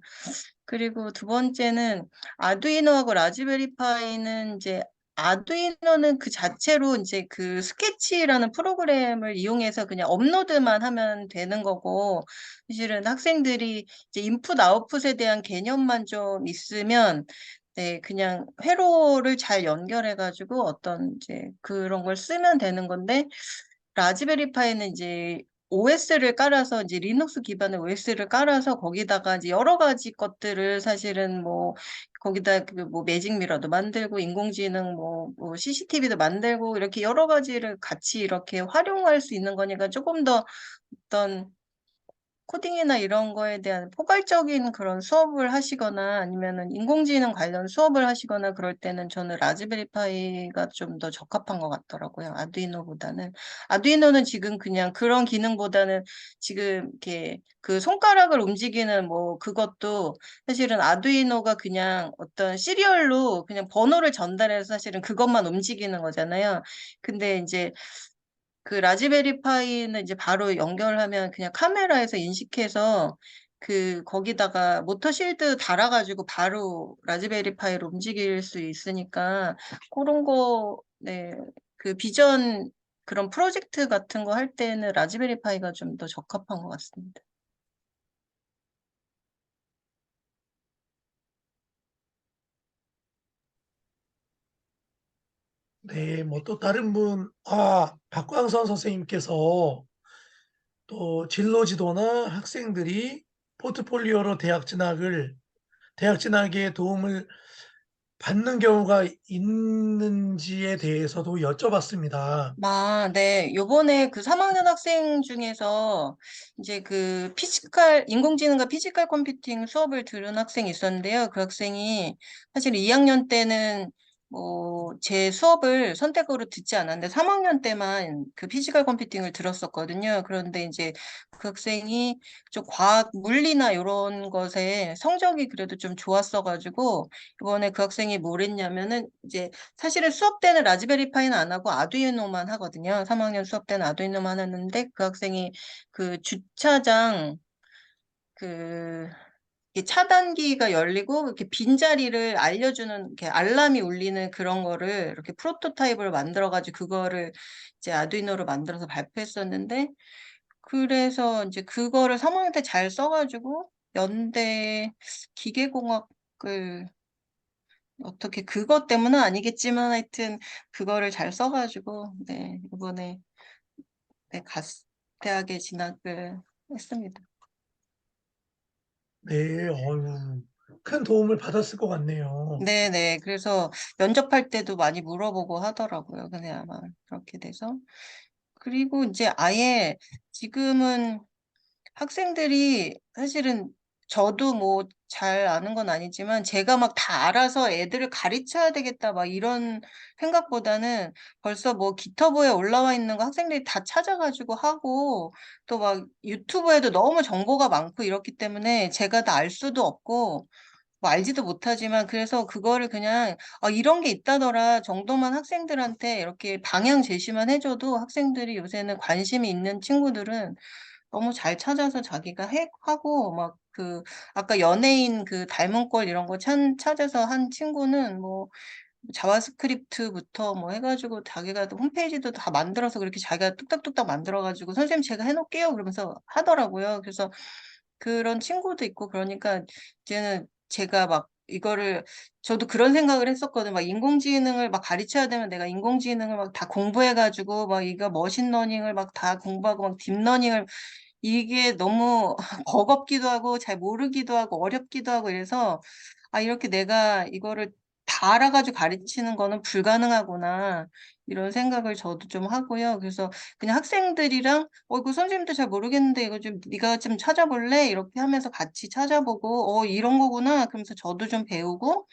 그리고 두 번째는 아두이노하고 라즈베리파이는 이제 아두이노는 그 자체로 이제 그 스케치라는 프로그램을 이용해서 그냥 업로드만 하면 되는 거고, 사실은 학생들이 이제 인풋 아웃풋에 대한 개념만 좀 있으면, 네, 그냥 회로를 잘 연결해가지고 어떤 이제 그런 걸 쓰면 되는 건데, 라즈베리파이는 이제 OS를 깔아서 이제 리눅스 기반의 OS를 깔아서 거기다가 이제 여러 가지 것들을 사실은 뭐 거기다 그 뭐 매직 미러도 만들고 인공지능 뭐 CCTV도 만들고 이렇게 여러 가지를 같이 이렇게 활용할 수 있는 거니까 조금 더 어떤 코딩이나 이런 거에 대한 포괄적인 그런 수업을 하시거나 아니면은 인공지능 관련 수업을 하시거나 그럴 때는 저는 라즈베리파이가 좀 더 적합한 것 같더라고요. 아두이노보다는. 아두이노는 지금 그냥 그런 기능보다는 지금 이렇게 그 손가락을 움직이는 뭐 그것도 사실은 아두이노가 그냥 어떤 시리얼로 그냥 번호를 전달해서 사실은 그것만 움직이는 거잖아요. 근데 이제 그 라즈베리 파이는 이제 바로 연결하면 그냥 카메라에서 인식해서 그 거기다가 모터 실드 달아가지고 바로 라즈베리 파이로 움직일 수 있으니까 그런 거, 네, 그 비전 그런 프로젝트 같은 거 할 때는 라즈베리 파이가 좀 더 적합한 것 같습니다. 네, 뭐 또 다른 분, 박광선 선생님께서 또 진로 지도나 학생들이 포트폴리오로 대학 진학에 도움을 받는 경우가 있는지에 대해서도 여쭤봤습니다. 네. 요번에 그 3학년 학생 중에서 이제 그 인공지능과 피지컬 컴퓨팅 수업을 들은 학생이 있었는데요. 그 학생이 사실 2학년 때는 뭐 제 수업을 선택으로 듣지 않았는데 3학년 때만 그 피지컬 컴퓨팅을 들었었거든요. 그런데 이제 그 학생이 좀 과학, 물리나 이런 것에 성적이 그래도 좀 좋았어가지고 이번에 그 학생이 뭘 했냐면은 이제 사실은 수업 때는 라즈베리 파이는 안 하고 아두이노만 하거든요. 3학년 수업 때는 아두이노만 했는데 그 학생이 그 주차장 이게 차단기가 열리고 이렇게 빈자리를 알려주는 이렇게 알람이 울리는 그런 거를 이렇게 프로토타입을 만들어가지고 그거를 이제 아두이노로 만들어서 발표했었는데, 그래서 이제 그거를 3학년 때 잘 써가지고 연대 기계공학을 어떻게 그것 때문은 아니겠지만 하여튼 그거를 잘 써가지고 네 이번에 네, 대학에 진학을 했습니다. 네, 어유, 큰 도움을 받았을 것 같네요. 네네. 그래서 면접할 때도 많이 물어보고 하더라고요. 근데 아마 그렇게 돼서. 그리고 이제 아예 지금은 학생들이 사실은 저도 뭐 잘 아는 건 아니지만 제가 막 다 알아서 애들을 가르쳐야 되겠다 막 이런 생각보다는 벌써 뭐 깃허브에 올라와 있는 거 학생들이 다 찾아가지고 하고 또 막 유튜브에도 너무 정보가 많고 이렇기 때문에 제가 다 알 수도 없고 뭐 알지도 못하지만 그래서 그거를 그냥 이런 게 있다더라 정도만 학생들한테 이렇게 방향 제시만 해줘도 학생들이 요새는 관심이 있는 친구들은 너무 잘 찾아서 자기가 하고 막 아까 연예인 닮은 꼴 이런 거 찾아서 한 친구는 뭐 자바스크립트부터 뭐 해가지고 자기가 또 홈페이지도 다 만들어서 그렇게 자기가 뚝딱뚝딱 만들어가지고 선생님 제가 해놓을게요 그러면서 하더라고요. 그래서 그런 친구도 있고 그러니까 이제는 제가 막 이거를 저도 그런 생각을 했었거든요. 막 인공지능을 막 가르쳐야 되면 내가 인공지능을 막 다 공부해가지고 막 이거 머신러닝을 막 다 공부하고 막 딥러닝을 이게 너무 버겁기도 하고 잘 모르기도 하고 어렵기도 하고 이래서 이렇게 내가 이거를 다 알아가지고 가르치는 거는 불가능하구나 이런 생각을 저도 좀 하고요. 그래서 그냥 학생들이랑 이거 선생님도 잘 모르겠는데 이거 좀 네가 좀 찾아볼래? 이렇게 하면서 같이 찾아보고 이런 거구나 그러면서 저도 좀 배우고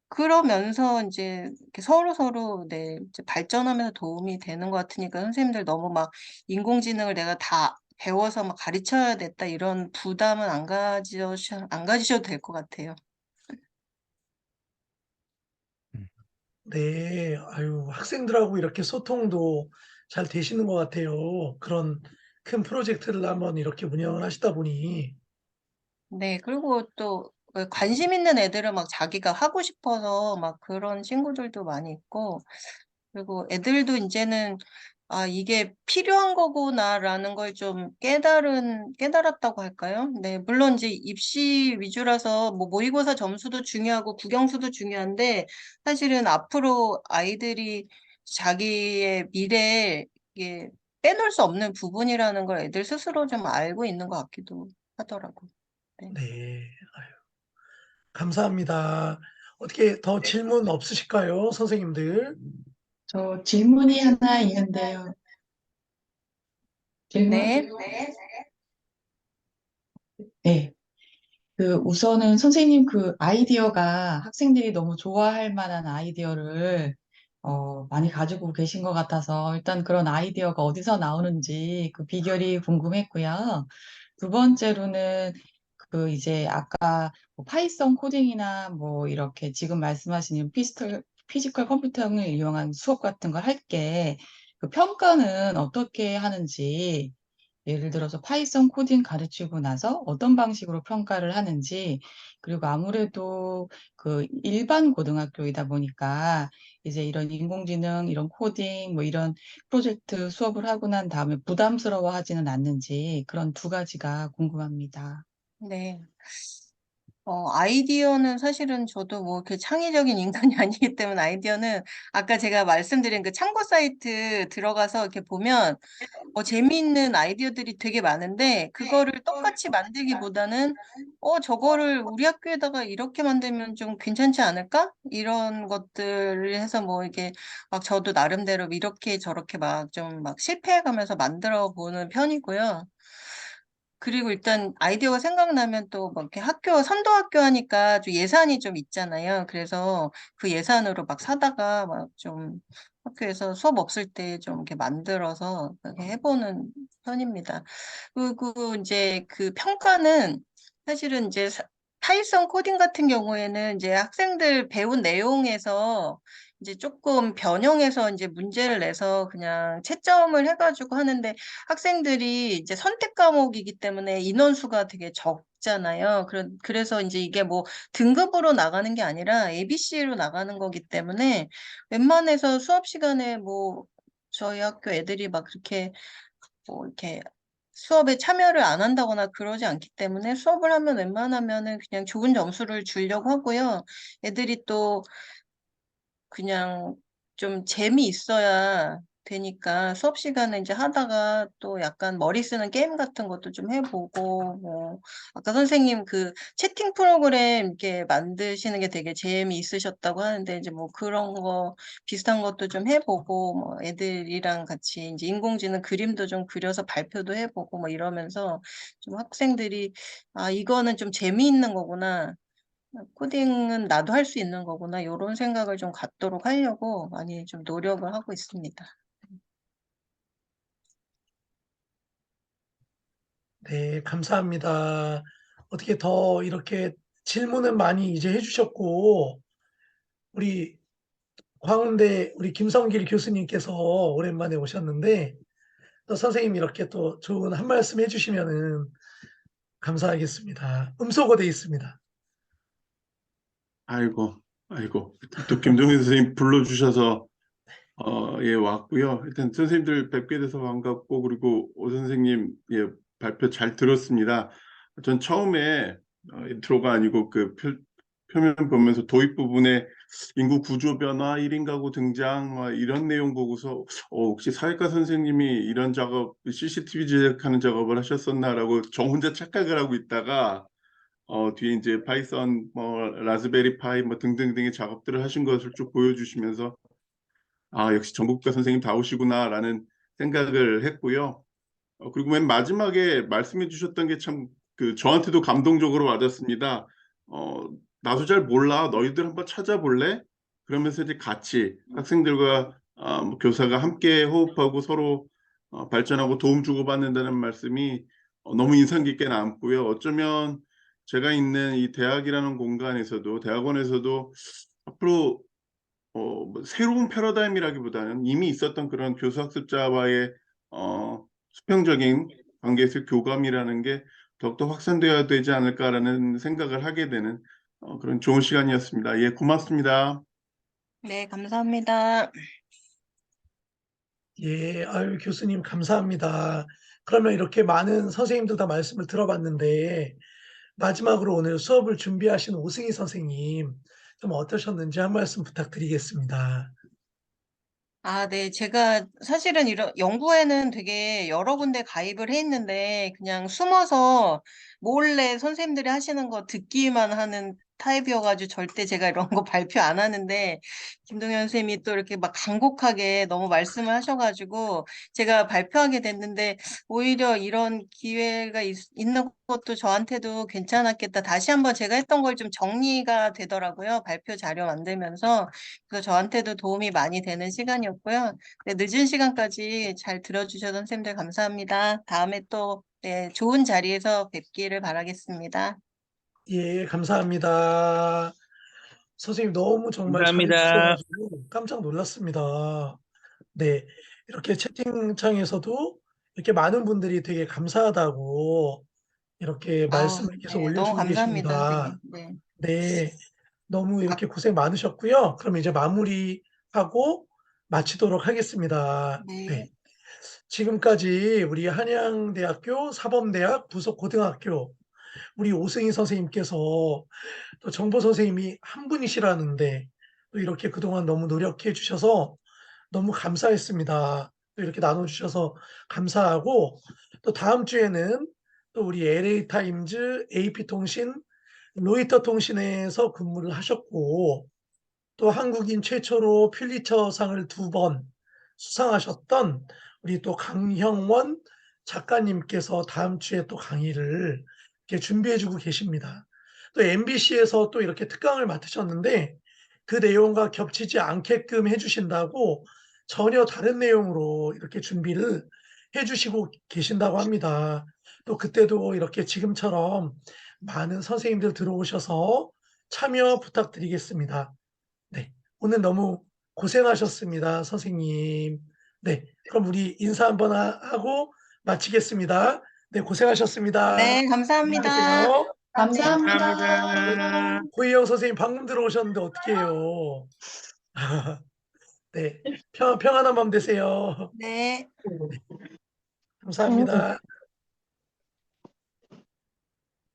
그러면서 이제 이렇게 서로서로 네, 이제 발전하면서 도움이 되는 것 같으니까 선생님들 너무 막 인공지능을 내가 다 배워서 막 가르쳐야 됐다 이런 부담은 안 가지셔도 될 것 같아요. 네, 아유, 학생들하고 이렇게 소통도 잘 되시는 것 같아요. 그런 큰 프로젝트를 한번 이렇게 운영을 하시다 보니. 네, 그리고 또 관심 있는 애들은 막 자기가 하고 싶어서 막 그런 친구들도 많이 있고, 그리고 애들도 이제는 이게 필요한 거구나라는 걸 좀 깨달았다고 할까요? 네, 물론 이제 입시 위주라서 뭐 모의고사 점수도 중요하고 국영수도 중요한데 사실은 앞으로 아이들이 자기의 미래에 이게 빼놓을 수 없는 부분이라는 걸 애들 스스로 좀 알고 있는 것 같기도 하더라고요. 네. 네, 아유, 감사합니다. 어떻게 더 질문 없으실까요, 선생님들? 저 질문이 하나 있는데요. 질문? 네. 네. 우선은 선생님 아이디어가 학생들이 너무 좋아할 만한 아이디어를 많이 가지고 계신 것 같아서 일단 그런 아이디어가 어디서 나오는지 그 비결이 궁금했고요. 두 번째로는 이제 아까 뭐 파이썬 코딩이나 뭐 이렇게 지금 말씀하신 피지컬 컴퓨터를 이용한 수업 같은 걸 할 게 그 평가는 어떻게 하는지 예를 들어서 파이썬 코딩 가르치고 나서 어떤 방식으로 평가를 하는지, 그리고 아무래도 일반 고등학교이다 보니까 이제 이런 인공지능, 이런 코딩, 뭐 이런 프로젝트 수업을 하고 난 다음에 부담스러워 하지는 않는지 그런 두 가지가 궁금합니다. 네. 아이디어는 사실은 저도 뭐 이렇게 창의적인 인간이 아니기 때문에 아이디어는 아까 제가 말씀드린 그 참고 사이트 들어가서 이렇게 보면 재미있는 아이디어들이 되게 많은데 그거를 똑같이 만들기보다는 저거를 우리 학교에다가 이렇게 만들면 좀 괜찮지 않을까? 이런 것들을 해서 뭐 이게 막 저도 나름대로 이렇게 저렇게 막 좀 막 실패해가면서 만들어 보는 편이고요. 그리고 일단 아이디어가 생각나면 또 뭐 이렇게 선도학교 하니까 좀 예산이 좀 있잖아요. 그래서 그 예산으로 막 사다가 막 좀 학교에서 수업 없을 때 좀 이렇게 만들어서 이렇게 해보는 편입니다. 그리고 이제 그 평가는 사실은 이제 타일성 코딩 같은 경우에는 이제 학생들 배운 내용에서 이제 조금 변형해서 이제 문제를 내서 그냥 채점을 해가지고 하는데 학생들이 이제 선택 과목이기 때문에 인원수가 되게 적잖아요. 그래서 이제 이게 뭐 등급으로 나가는 게 아니라 ABC로 나가는 거기 때문에 웬만해서 수업 시간에 뭐 저희 학교 애들이 막 그렇게 뭐 이렇게 수업에 참여를 안 한다거나 그러지 않기 때문에 수업을 하면 웬만하면은 그냥 좋은 점수를 주려고 하고요. 애들이 또 그냥 좀 재미있어야 되니까 수업 시간에 이제 하다가 또 약간 머리 쓰는 게임 같은 것도 좀 해보고, 뭐, 아까 선생님 그 채팅 프로그램 이렇게 만드시는 게 되게 재미있으셨다고 하는데, 이제 뭐 그런 거 비슷한 것도 좀 해보고, 뭐 애들이랑 같이 이제 인공지능 그림도 좀 그려서 발표도 해보고, 뭐 이러면서 좀 학생들이, 아, 이거는 좀 재미있는 거구나. 코딩은 나도 할 수 있는 거구나. 이런 생각을 좀 갖도록 하려고 많이 좀 노력을 하고 있습니다. 네, 감사합니다. 어떻게 더 이렇게 질문은 많이 이제 해주셨고, 우리 광운대 우리 김성길 교수님께서 오랜만에 오셨는데, 또 선생님 이렇게 또 좋은 한 말씀 해주시면은 감사하겠습니다. 음소거 돼 있습니다. 아이고, 아이고. 또 김동현 선생님 불러주셔서, 예, 왔고요. 일단 선생님들 뵙게 돼서 반갑고, 그리고 오 선생님, 예, 발표 잘 들었습니다. 전 처음에, 인트로가 아니고 표면 보면서 도입 부분에 인구 구조 변화, 1인 가구 등장, 막 이런 내용 보고서, 혹시 사회과 선생님이 이런 작업, CCTV 제작하는 작업을 하셨었나라고 저 혼자 착각을 하고 있다가, 뒤에 이제 파이썬, 뭐 라즈베리 파이 뭐 등등등의 작업들을 하신 것을 쭉 보여주시면서 아 역시 전국과 선생님 다우시구나라는 생각을 했고요. 그리고 맨 마지막에 말씀해 주셨던 게 참 저한테도 감동적으로 와닿습니다. 나도 잘 몰라. 너희들 한번 찾아볼래? 그러면서 이제 같이 학생들과 뭐 교사가 함께 호흡하고 서로 발전하고 도움 주고받는다는 말씀이 너무 인상 깊게 남고요. 어쩌면 제가 있는 이 대학이라는 공간에서도 대학원에서도 앞으로 뭐 새로운 패러다임이라기보다는 이미 있었던 그런 교수-학습자와의 수평적인 관계에서 교감이라는 게 더욱더 확산되어야 되지 않을까라는 생각을 하게 되는 그런 좋은 시간이었습니다. 예, 고맙습니다. 네, 감사합니다. 예, 아유, 교수님 감사합니다. 그러면 이렇게 많은 선생님들 다 말씀을 들어봤는데, 마지막으로 오늘 수업을 준비하신 오승희 선생님, 좀 어떠셨는지 한 말씀 부탁드리겠습니다. 아, 네. 제가 사실은 이런 연구회는 되게 여러 군데 가입을 해 있는데 그냥 숨어서 몰래 선생님들이 하시는 거 듣기만 하는 타입이어가지고 절대 제가 이런 거 발표 안 하는데 김동현 선생님이 또 이렇게 막 간곡하게 너무 말씀을 하셔가지고 제가 발표하게 됐는데 오히려 이런 기회가 있는 것도 저한테도 괜찮았겠다. 다시 한번 제가 했던 걸 좀 정리가 되더라고요. 발표 자료 만들면서. 그래서 저한테도 도움이 많이 되는 시간이었고요. 네, 늦은 시간까지 잘 들어주셔서 선생님들 감사합니다. 다음에 또 네, 좋은 자리에서 뵙기를 바라겠습니다. 예, 감사합니다. 선생님 너무 정말 잘 감사합니다. 주셔가지고 깜짝 놀랐습니다. 네, 이렇게 채팅창에서도 이렇게 많은 분들이 되게 감사하다고 이렇게 아우, 말씀을 계속 네, 너무 올려주고 감사합니다, 계십니다. 선생님. 네. 네, 너무 이렇게 고생 많으셨고요. 그럼 이제 마무리하고 마치도록 하겠습니다. 네. 네. 지금까지 우리 한양대학교 사범대학 부속고등학교 우리 오승희 선생님께서 또 정보 선생님이 한 분이시라는데 또 이렇게 그동안 너무 노력해 주셔서 너무 감사했습니다. 또 이렇게 나눠주셔서 감사하고 또 다음 주에는 또 우리 LA타임즈, AP통신, 로이터 통신에서 근무를 하셨고 또 한국인 최초로 퓰리처상을 2번 수상하셨던 우리 또 강형원 작가님께서 다음 주에 또 강의를 이렇게 준비해 주고 계십니다. 또 MBC에서 또 이렇게 특강을 맡으셨는데 그 내용과 겹치지 않게끔 해 주신다고 전혀 다른 내용으로 이렇게 준비를 해 주시고 계신다고 합니다. 또 그때도 이렇게 지금처럼 많은 선생님들 들어오셔서 참여 부탁드리겠습니다. 네. 오늘 너무 고생하셨습니다, 선생님. 네, 그럼 우리 인사 한번 하고 마치겠습니다. 네, 고생하셨습니다. 네, 안녕히 감사합니다. 계세요. 감사합니다. 고희영 선생님 방금 들어오셨는데 어떡해요. 네, 평안한 밤 되세요. 네. 감사합니다.